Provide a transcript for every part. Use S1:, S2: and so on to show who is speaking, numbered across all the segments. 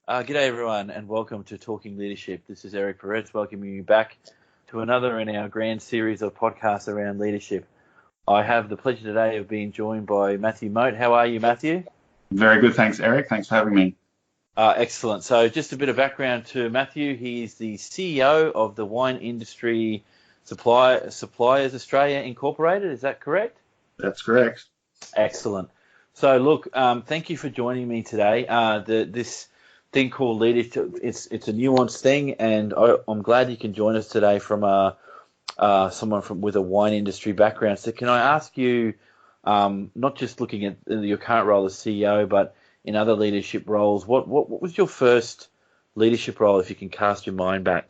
S1: G'day everyone and welcome to Talking Leadership. This is Eric Perez welcoming you back to another in our grand series of podcasts around leadership. I have the pleasure today of being joined by Matthew Moate. How are you, Matthew?
S2: Very good, thanks Eric. Thanks for having me.
S1: Excellent. So just a bit of background to Matthew. He's the CEO of the Wine Industry Suppliers Australia Incorporated. Is that correct?
S2: That's correct.
S1: Excellent. So look, thank you for joining me today. This thing called leadership, it's a nuanced thing, and I'm glad you can join us today from someone with a wine industry background. So can I ask you, not just looking at your current role as CEO, but in other leadership roles, what was your first leadership role, if you can cast your mind back?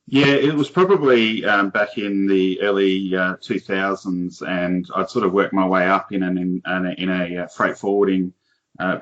S2: Yeah, it was probably back in the early 2000s, and I'd sort of worked my way up in a freight forwarding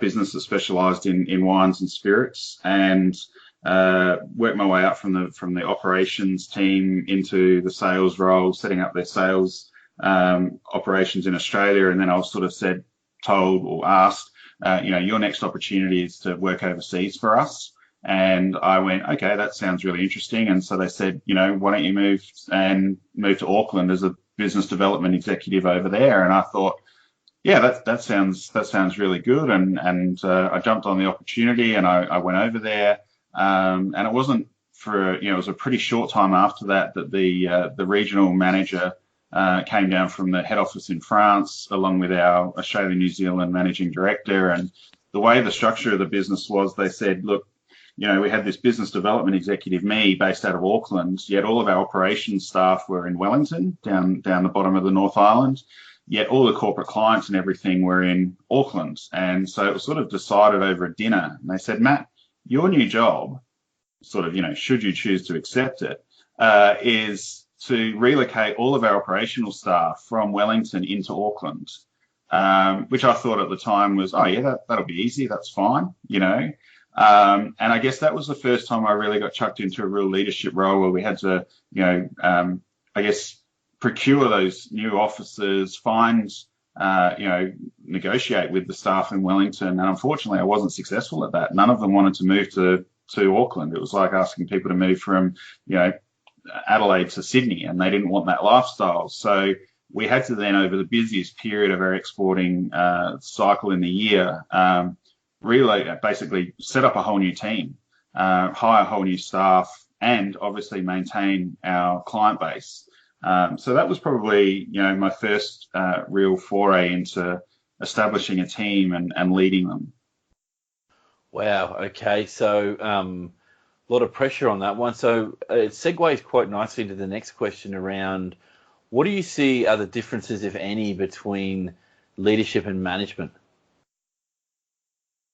S2: business that specialised in wines and spirits, and worked my way up from the operations team into the sales role, setting up their sales operations in Australia, and then I was sort of told or asked, your next opportunity is to work overseas for us. And I went, okay, that sounds really interesting. And so they said, why don't you move to Auckland as a business development executive over there? And I thought, yeah, that sounds really good. And I jumped on the opportunity and I went over there. And it wasn't it was a pretty short time after that the regional manager came down from the head office in France, along with our Australia New Zealand managing director. And the way the structure of the business was, they said, look, we had this business development executive, me, based out of Auckland, yet all of our operations staff were in Wellington, down the bottom of the North Island, yet all the corporate clients and everything were in Auckland. And so it was sort of decided over a dinner. And they said, Matt, your new job, sort of, should you choose to accept it, is to relocate all of our operational staff from Wellington into Auckland, which I thought at the time was, oh yeah, that'll be easy, that's fine, and I guess that was the first time I really got chucked into a real leadership role where we had to, procure those new offices, find, negotiate with the staff in Wellington. And unfortunately, I wasn't successful at that. None of them wanted to move to Auckland. It was like asking people to move from, Adelaide to Sydney, and they didn't want that lifestyle. So we had to then, over the busiest period of our exporting cycle in the year, really basically set up a whole new team, hire whole new staff, and obviously maintain our client base. So that was probably, my first real foray into establishing a team and leading them.
S1: Wow. Okay. So a lot of pressure on that one. So it segues quite nicely into the next question around, what do you see are the differences, if any, between leadership and management?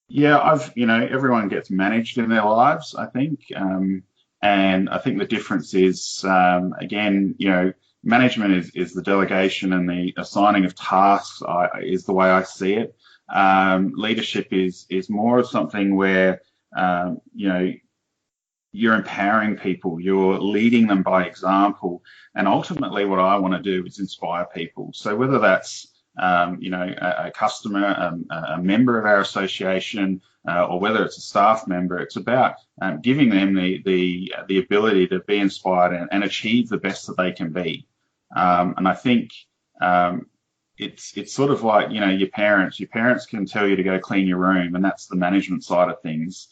S2: Yeah, everyone gets managed in their lives, I think. And I think the difference is, again, management is the delegation and the assigning of tasks is the way I see it. Leadership is more of something where, you're empowering people, you're leading them by example. And ultimately what I want to do is inspire people. So whether that's a customer, a member of our association, or whether it's a staff member, it's about giving them the ability to be inspired and achieve the best that they can be. And I think it's sort of like, your parents can tell you to go clean your room, and that's the management side of things.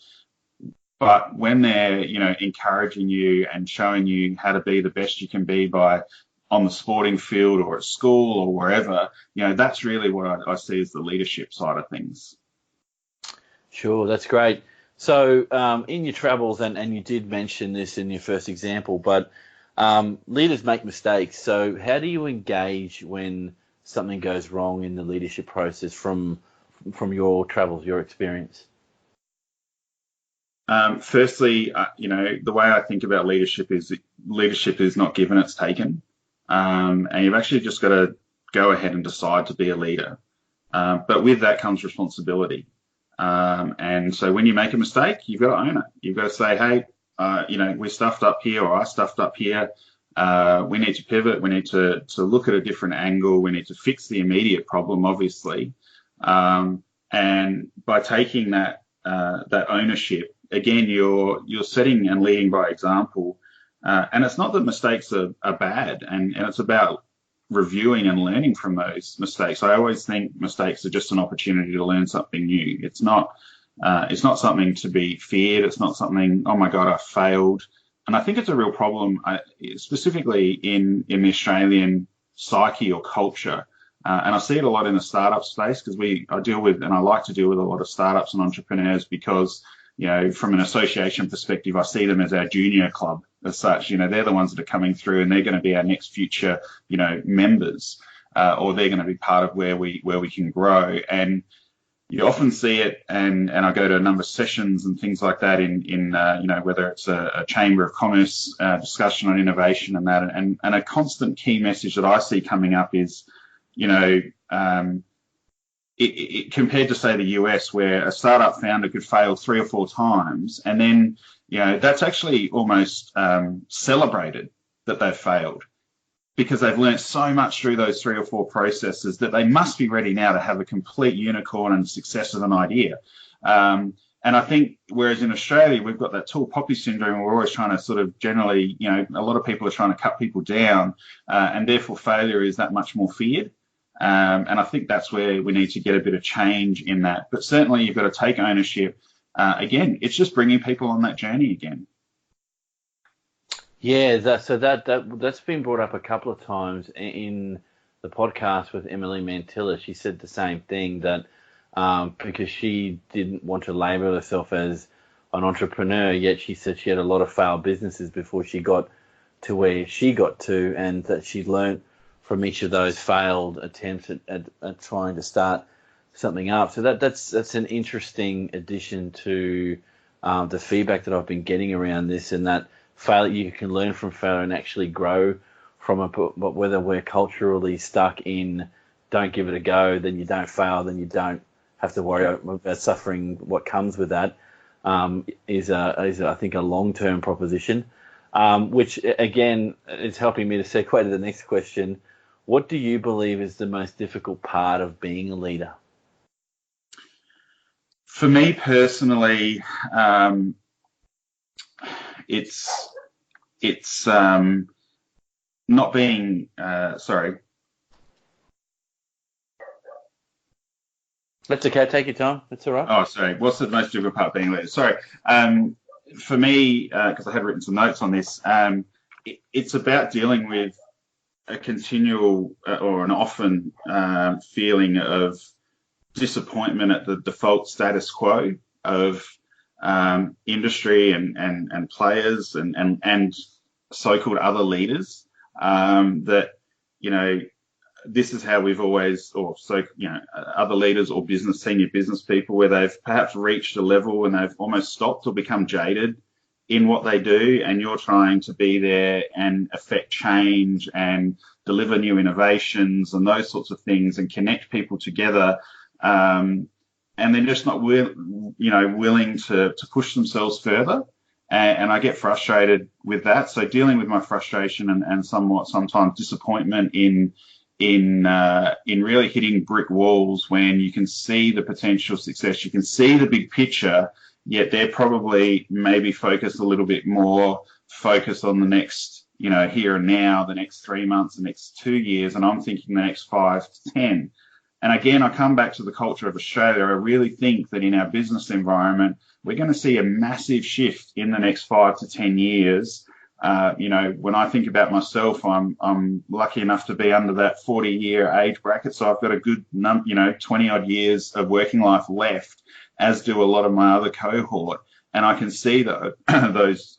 S2: But when they're, encouraging you and showing you how to be the best you can be by on the sporting field or at school or wherever, that's really what I see as the leadership side of things.
S1: Sure, that's great. So in your travels, and you did mention this in your first example, but leaders make mistakes. So how do you engage when something goes wrong in the leadership process from your travels, your experience?
S2: Firstly, the way I think about leadership is not given, it's taken. And you've actually just got to go ahead and decide to be a leader. But with that comes responsibility. And so when you make a mistake, you've got to own it. You've got to say, hey, we stuffed up here, or I stuffed up here. We need to pivot. We need to look at a different angle. We need to fix the immediate problem, obviously. And by taking that that ownership, again, you're setting and leading by example. And it's not that mistakes are bad, and it's about reviewing and learning from those mistakes. I always think mistakes are just an opportunity to learn something new. It's not something to be feared. It's not something, oh my God, I failed. And I think it's a real problem, specifically in the Australian psyche or culture. And I see it a lot in the startup space because I like to deal with a lot of startups and entrepreneurs because, from an association perspective, I see them as our junior club as such. They're the ones that are coming through and they're going to be our next future, members, or they're going to be part of where we can grow. And you often see it, and I go to a number of sessions and things like that in whether it's a chamber of commerce discussion on innovation and that, and a constant key message that I see coming up is, compared to, say, the US, where a startup founder could fail 3 or 4 times, and then, that's actually almost celebrated that they've failed because they've learned so much through those 3 or 4 processes that they must be ready now to have a complete unicorn and success of an idea. And I think, whereas in Australia, we've got that tall poppy syndrome, we're always trying to sort of generally, a lot of people are trying to cut people down, and therefore failure is that much more feared. And I think that's where we need to get a bit of change in that. But certainly you've got to take ownership. Again, it's just bringing people on that journey again.
S1: Yeah, that's been brought up a couple of times in the podcast with Emily Mantilla. She said the same thing, that because she didn't want to label herself as an entrepreneur, yet she said she had a lot of failed businesses before she got to where she got to, and that she learned from each of those failed attempts at trying to start something up. So that's an interesting addition to the feedback that I've been getting around this, and that failure, you can learn from failure and actually grow from it. But whether we're culturally stuck in don't give it a go, then you don't fail, then you don't have to worry about suffering what comes with that, is I think a long-term proposition, which again is helping me to segue to the next question. What do you believe is the most difficult part of being a leader?
S2: For me personally, it's not being, sorry.
S1: That's okay. Take your time. That's all right.
S2: Oh, sorry. What's the most difficult part of being a leader? Sorry. For me, because I had written some notes on this, it's about dealing with a continual or an often feeling of disappointment at the default status quo of industry and players and so-called other leaders, that, this is how we've always, other leaders or senior business people, where they've perhaps reached a level and they've almost stopped or become jaded in what they do, and you're trying to be there and affect change and deliver new innovations and those sorts of things and connect people together, and they're just not willing to push themselves further. And I get frustrated with that. So dealing with my frustration and sometimes disappointment in really hitting brick walls when you can see the potential success, you can see the big picture, yet they're probably maybe focused a little bit more focused on the next, here and now, the next 3 months, the next 2 years, and I'm thinking the next 5 to 10. And again, I come back to the culture of Australia. I really think that in our business environment, we're going to see a massive shift in the next 5 to 10 years. When I think about myself, I'm lucky enough to be under that 40-year age bracket, so I've got a good 20 odd years of working life left, as do a lot of my other cohort. And I can see that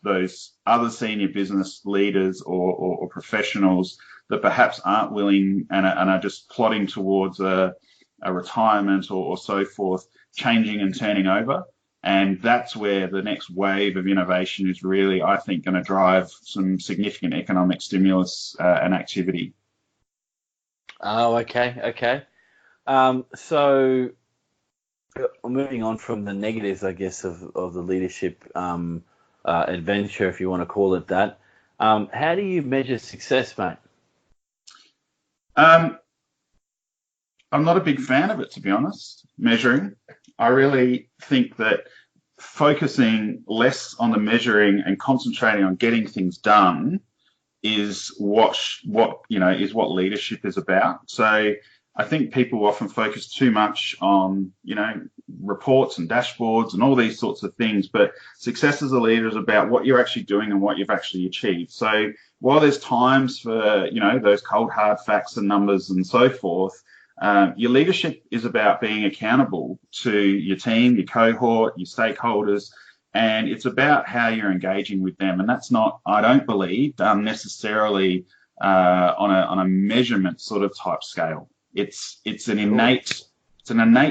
S2: those other senior business leaders or professionals that perhaps aren't willing and are just plodding towards a retirement or so forth, changing and turning over. And that's where the next wave of innovation is really, I think, going to drive some significant economic stimulus and activity.
S1: Oh, okay. So moving on from the negatives, I guess, of the leadership adventure, if you want to call it that, how do you measure success, mate?
S2: I'm not a big fan of it, to be honest, measuring. I really think that focusing less on the measuring and concentrating on getting things done is what is what leadership is about. So I think people often focus too much on reports and dashboards and all these sorts of things, but success as a leader is about what you're actually doing and what you've actually achieved. So while there's times for those cold hard facts and numbers and so forth, your leadership is about being accountable to your team, your cohort, your stakeholders, and it's about how you're engaging with them. And that's not, I don't believe, done necessarily on a measurement sort of type scale. It's an innate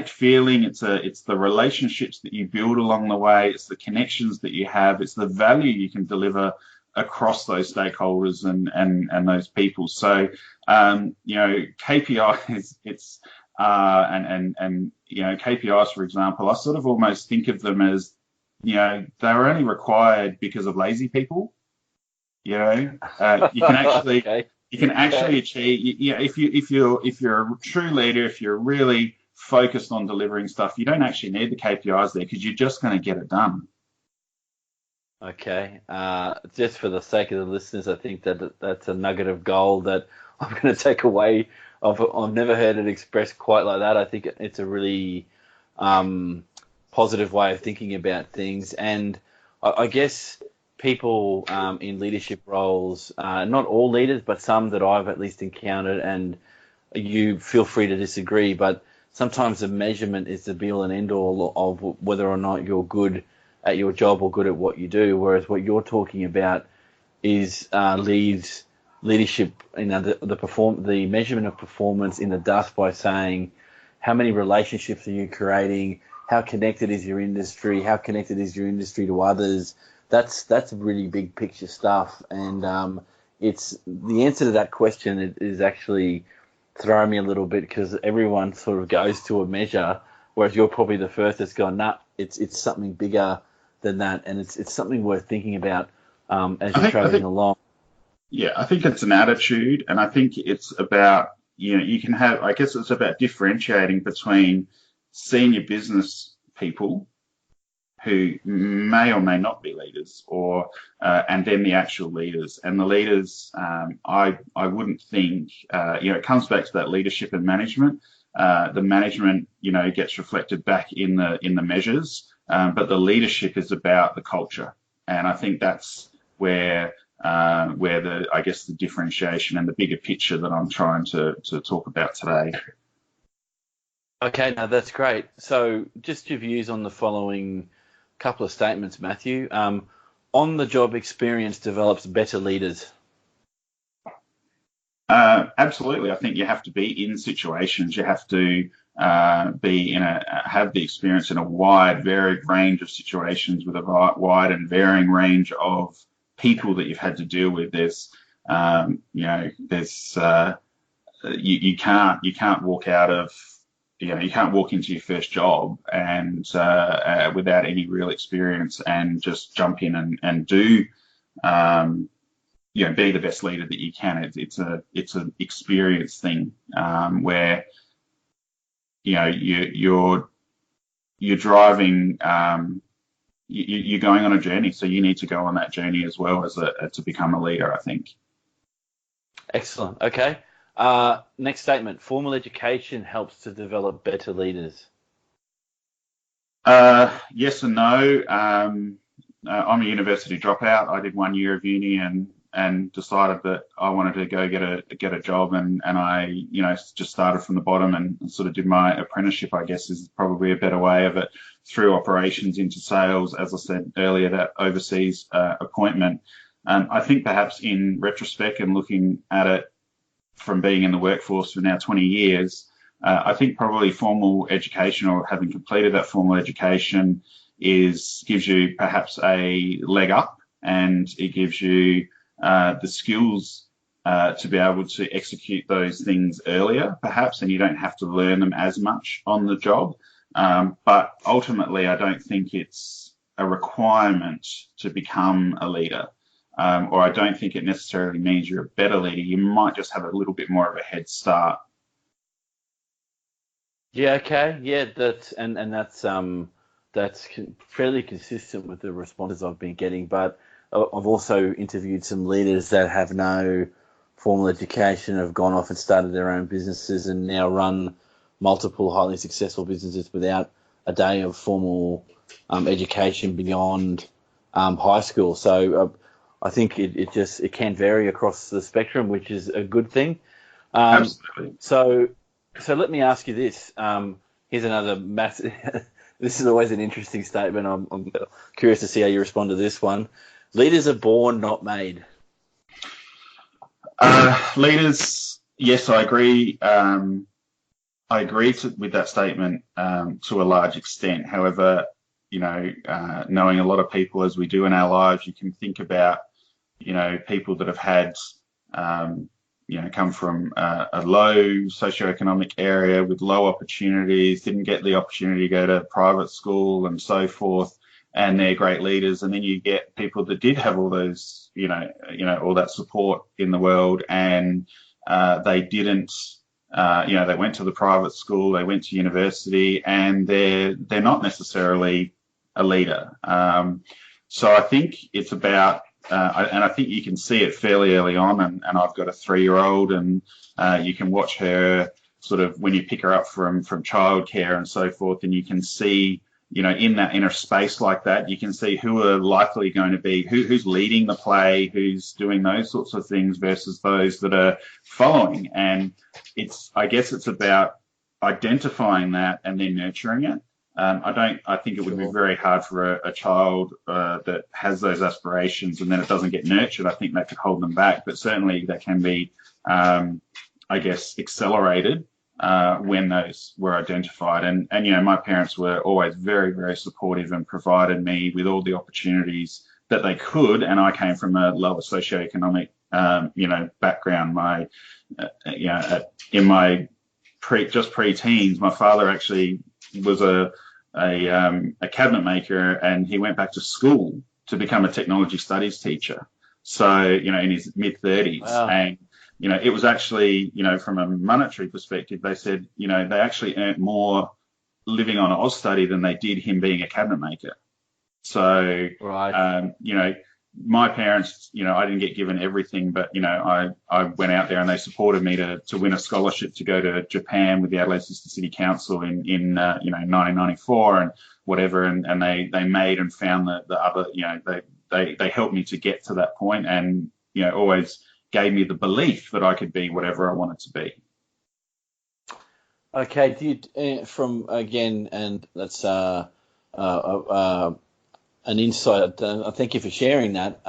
S2: feeling. It's the relationships that you build along the way. It's the connections that you have. It's the value you can deliver across those stakeholders and those people. So KPIs, KPIs, for example, I sort of almost think of them as they're only required because of lazy people. You can actually
S1: Okay.
S2: you can actually achieve. If you're a true leader, if you're really focused on delivering stuff, you don't actually need the KPIs there because you're just going to get it done.
S1: Okay. Just for the sake of the listeners, I think that's a nugget of gold that I'm going to take away. I've never heard it expressed quite like that. I think it's a really positive way of thinking about things. And I guess people in leadership roles, not all leaders, but some that I've at least encountered, and you feel free to disagree, but sometimes the measurement is the be all and end all of whether or not you're good at your job or good at what you do, whereas what you're talking about is leadership, the measurement of performance in the dust by saying how many relationships are you creating, how connected is your industry, how connected is your industry to others. That's really big picture stuff, and it's the answer to that question is actually throwing me a little bit because everyone sort of goes to a measure, whereas you're probably the first that's gone, nah, it's something bigger than that, and it's something worth thinking about as you're traveling along.
S2: Yeah, I think it's an attitude, and I think it's about, you can have, I guess it's about differentiating between senior business people who may or may not be leaders, or and then the actual leaders. And the leaders, I wouldn't think, it comes back to that leadership and management. The management, gets reflected back in the measures, but the leadership is about the culture, and I think that's where the differentiation and the bigger picture that I'm trying to talk about today.
S1: Okay, now that's great. So just your views on the following couple of statements, Matthew. On-the-job experience develops better leaders.
S2: Absolutely. I think you have to be in situations. You have to have the experience in a wide, varied range of situations with a wide and varying range of people that you've had to deal with. You can't walk out of, you can't walk into your first job and without any real experience and just jump in and do, be the best leader that you can. It's an experience thing where you're driving. You're going on a journey, so you need to go on that journey as well as to become a leader, I think.
S1: Excellent. Okay. Next statement. Formal education helps to develop better leaders.
S2: Yes and no. I'm a university dropout. I did 1 year of uni and decided that I wanted to go get a job, and I just started from the bottom and sort of did my apprenticeship, I guess is probably a better way of it, through operations into sales, as I said earlier, that overseas appointment. I think perhaps in retrospect and looking at it from being in the workforce for now 20 years, I think probably formal education, or having completed that formal education, gives you perhaps a leg up, and it gives you the skills to be able to execute those things earlier, perhaps, and you don't have to learn them as much on the job. But ultimately, I don't think it's a requirement to become a leader, or I don't think it necessarily means you're a better leader. You might just have a little bit more of a head start.
S1: Yeah, okay. Yeah, that's fairly consistent with the responses I've been getting, but I've also interviewed some leaders that have no formal education, have gone off and started their own businesses and now run multiple highly successful businesses without a day of formal education beyond high school. So I think it can vary across the spectrum, which is a good thing. Um,
S2: Absolutely.
S1: so, so let me ask you this. Here's another massive. This is always an interesting statement. I'm curious to see how you respond to this one. Leaders are born, not made.
S2: Leaders, yes, I agree. With that statement to a large extent. However, knowing a lot of people as we do in our lives, you can think about, people that have had, come from a low socioeconomic area with low opportunities, didn't get the opportunity to go to private school and so forth, and they're great leaders. And then you get people that did have all those, all that support in the world, and they didn't. They went to the private school, they went to university, and they're not necessarily a leader. So I think it's about, and I think you can see it fairly early on. And I've got a 3-year-old, and you can watch her sort of when you pick her up from childcare and so forth, and you can see, in that inner space like that, you can see who are likely going to be, who's leading the play, who's doing those sorts of things versus those that are following. And I guess it's about identifying that and then nurturing it. I think it would be very hard for a child that has those aspirations and then it doesn't get nurtured. I think that could hold them back, but certainly that can be, I guess, accelerated when those were identified. And my parents were always very, very supportive and provided me with all the opportunities that they could. And I came from a lower socioeconomic, background. In my pre-teens, my father actually was a cabinet maker, and he went back to school to become a technology studies teacher. So, in his mid-30s.
S1: Wow.
S2: And it was actually, from a monetary perspective, they said, they actually earned more living on Austudy than they did him being a cabinet maker. So,
S1: Right.
S2: My parents, I didn't get given everything, but, I went out there and they supported me to win a scholarship to go to Japan with the Adelaide Sister City Council in 1994 and whatever. And they made and found the other, they helped me to get to that point, and, always gave me the belief that I could be whatever I wanted to be.
S1: Okay. Do you, from again, and that's an insight. Thank you for sharing that.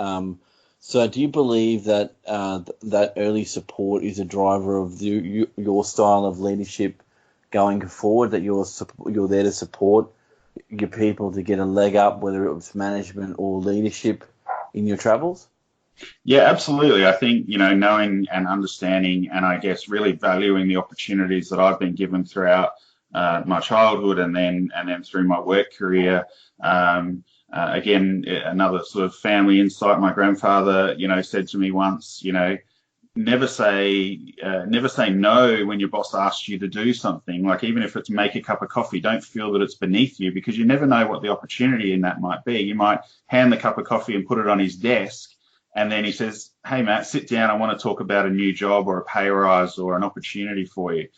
S1: So, do you believe that that early support is a driver of your style of leadership going forward? That you're there to support your people to get a leg up, whether it was management or leadership in your travels?
S2: Yeah, absolutely. I think, knowing and understanding and I guess really valuing the opportunities that I've been given throughout my childhood and then through my work career. Again, another sort of family insight. My grandfather, said to me once, never say no when your boss asks you to do something. Like, even if it's make a cup of coffee, don't feel that it's beneath you, because you never know what the opportunity in that might be. You might hand the cup of coffee and put it on his desk, and then he says, "Hey, Matt, sit down. I want to talk about a new job or a pay rise or an opportunity for you."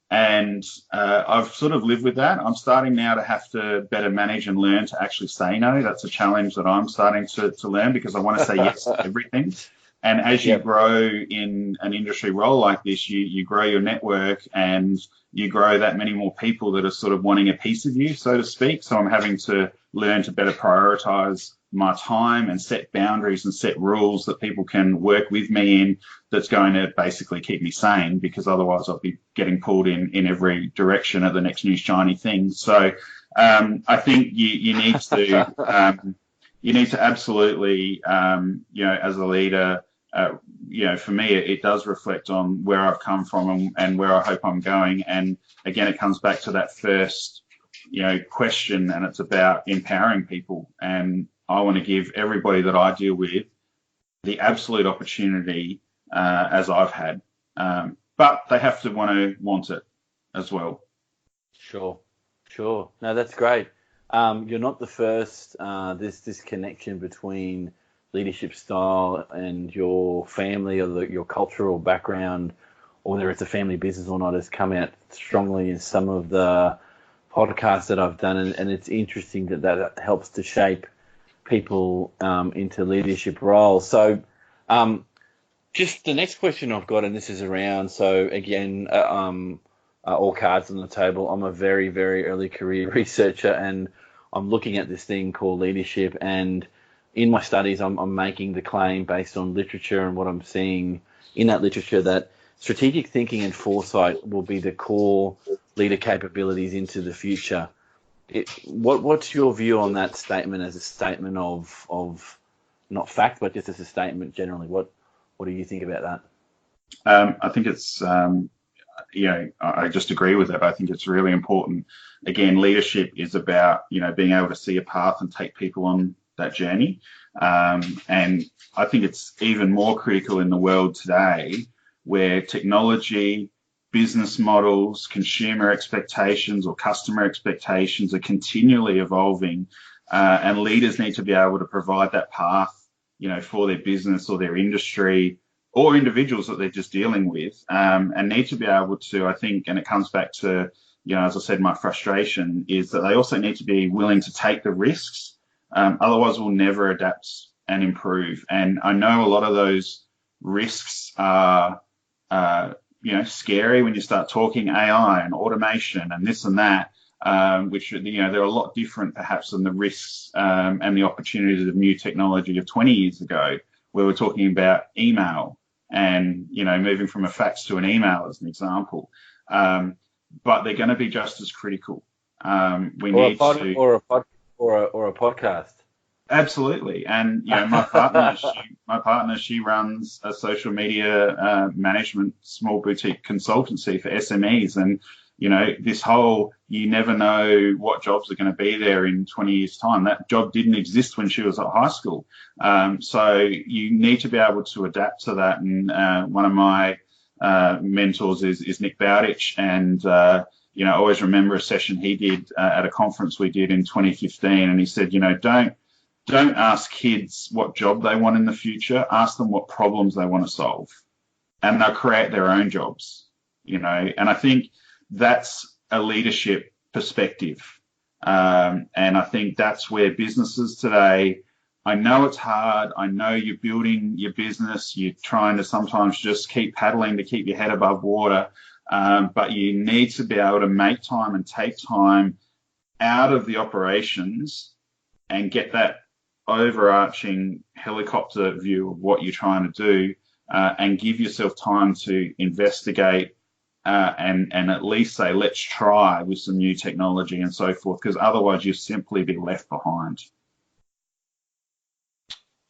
S2: I've sort of lived with that. I'm starting now to have to better manage and learn to actually say no. That's a challenge that I'm starting to learn, because I want to say yes to everything. And as you grow in an industry role like this, you grow your network and you grow that many more people that are sort of wanting a piece of you, so to speak. So I'm having to learn to better prioritize my time and set boundaries and set rules that people can work with me in, that's going to basically keep me sane, because otherwise I'll be getting pulled in every direction at the next new shiny thing. So I think you need to absolutely, as a leader, for me, it does reflect on where I've come from and where I hope I'm going. And again, it comes back to that first, question, and it's about empowering people. And I want to give everybody that I deal with the absolute opportunity as I've had. But they have to want it as well.
S1: Sure, sure. No, that's great. You're not the first. There's this connection between leadership style and your family or your cultural background, or whether it's a family business or not, has come out strongly in some of the podcasts that I've done, and it's interesting that helps to shape people into leadership roles. So, just the next question I've got, and this is around, so again, all cards on the table. I'm a very, very early career researcher, and I'm looking at this thing called leadership. And in my studies, I'm making the claim based on literature and what I'm seeing in that literature that strategic thinking and foresight will be the core leader capabilities into the future. What's your view on that statement as a statement of not fact, but just as a statement generally? What do you think about that?
S2: I think it's, I just agree with it. I think it's really important. Again, leadership is about, being able to see a path and take people on that journey. And I think it's even more critical in the world today where technology, business models, consumer expectations or customer expectations are continually evolving. And leaders need to be able to provide that path, for their business or their industry or individuals that they're just dealing with, and need to be able to, I think, and it comes back to, as I said, my frustration is that they also need to be willing to take the risks. Otherwise we'll never adapt and improve. And I know a lot of those risks are, scary when you start talking AI and automation and this and that, which, they're a lot different perhaps than the risks and the opportunities of new technology of 20 years ago, where we're talking about email and, moving from a fax to an email as an example. But they're going to be just as critical. Or
S1: a podcast.
S2: Absolutely. And, my partner, she runs a social media management small boutique consultancy for SMEs. And, this whole, you never know what jobs are going to be there in 20 years time. That job didn't exist when she was at high school. So you need to be able to adapt to that. And one of my mentors is Nick Bowditch. And, I always remember a session he did at a conference we did in 2015. And he said, don't ask kids what job they want in the future. Ask them what problems they want to solve. And they'll create their own jobs, and I think that's a leadership perspective. And I think that's where businesses today, I know it's hard. I know you're building your business. You're trying to sometimes just keep paddling to keep your head above water. But you need to be able to make time and take time out of the operations and get that overarching helicopter view of what you're trying to do, and give yourself time to investigate and at least say, let's try with some new technology and so forth, because otherwise you'll simply be left behind.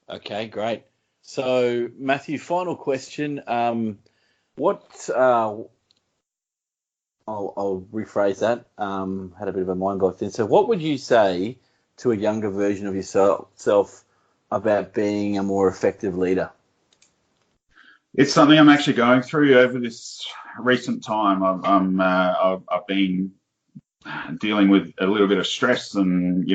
S1: Okay, great. So, Matthew, final question. I'll rephrase that. Had a bit of a mind block then. So what would you say to a younger version of yourself about being a more effective leader?
S2: It's something I'm actually going through over this recent time. I've been dealing with a little bit of stress and,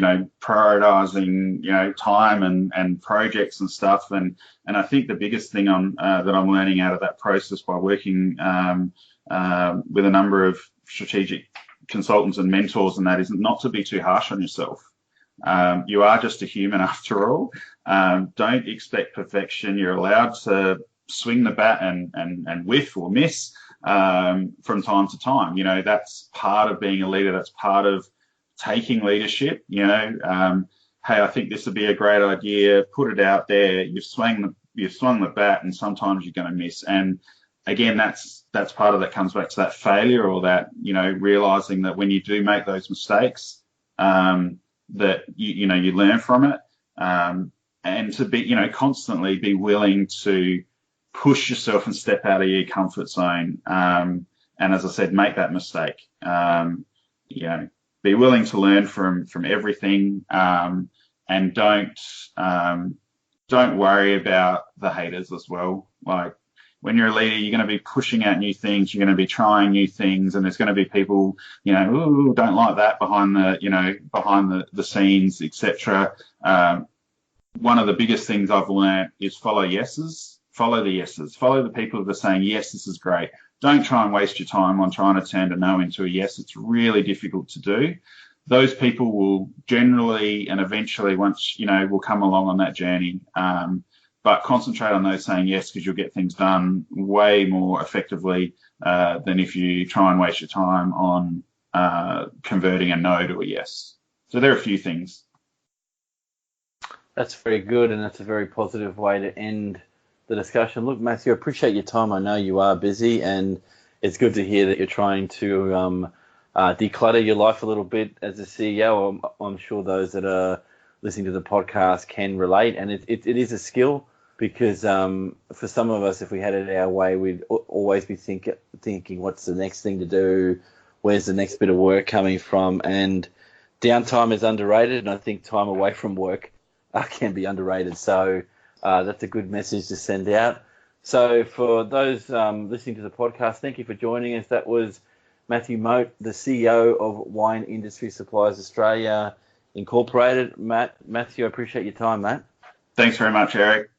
S2: prioritizing, time and projects and stuff. And I think the biggest thing that I'm learning out of that process by working with a number of strategic consultants and mentors and that is not to be too harsh on yourself. You are just a human after all. Don't expect perfection. You're allowed to swing the bat and whiff or miss from time to time. That's part of being a leader. That's part of taking leadership. Hey, I think this would be a great idea. Put it out there. You've swung the bat, and sometimes you're going to miss. And again, that's part of that comes back to that failure, or that realizing that when you do make those mistakes, that you learn from it, and to be constantly be willing to push yourself and step out of your comfort zone, and as I said, make that mistake. Be willing to learn from everything, and don't worry about the haters as well. Like, when you're a leader, you're going to be pushing out new things, you're going to be trying new things, and there's going to be people, ooh, don't like that behind the scenes, etc. One of the biggest things I've learned is follow yeses, follow the yeses, follow the people that are saying, yes, this is great. Don't try and waste your time on trying to turn a no into a yes. It's really difficult to do. Those people will generally and eventually will come along on that journey. But concentrate on those saying yes, because you'll get things done way more effectively than if you try and waste your time on converting a no to a yes. So there are a few things.
S1: That's very good, and that's a very positive way to end the discussion. Look, Matthew, I appreciate your time. I know you are busy, and it's good to hear that you're trying to declutter your life a little bit as a CEO. I'm sure those that are listening to the podcast can relate, and it is a skill, because for some of us, if we had it our way, we'd always be thinking, what's the next thing to do? Where's the next bit of work coming from? And downtime is underrated, and I think time away from work can be underrated. So that's a good message to send out. So for those listening to the podcast, thank you for joining us. That was Matthew Moate, the CEO of Wine Industry Suppliers Australia Incorporated. Matthew, I appreciate your time, mate.
S2: Thanks very much, Eric.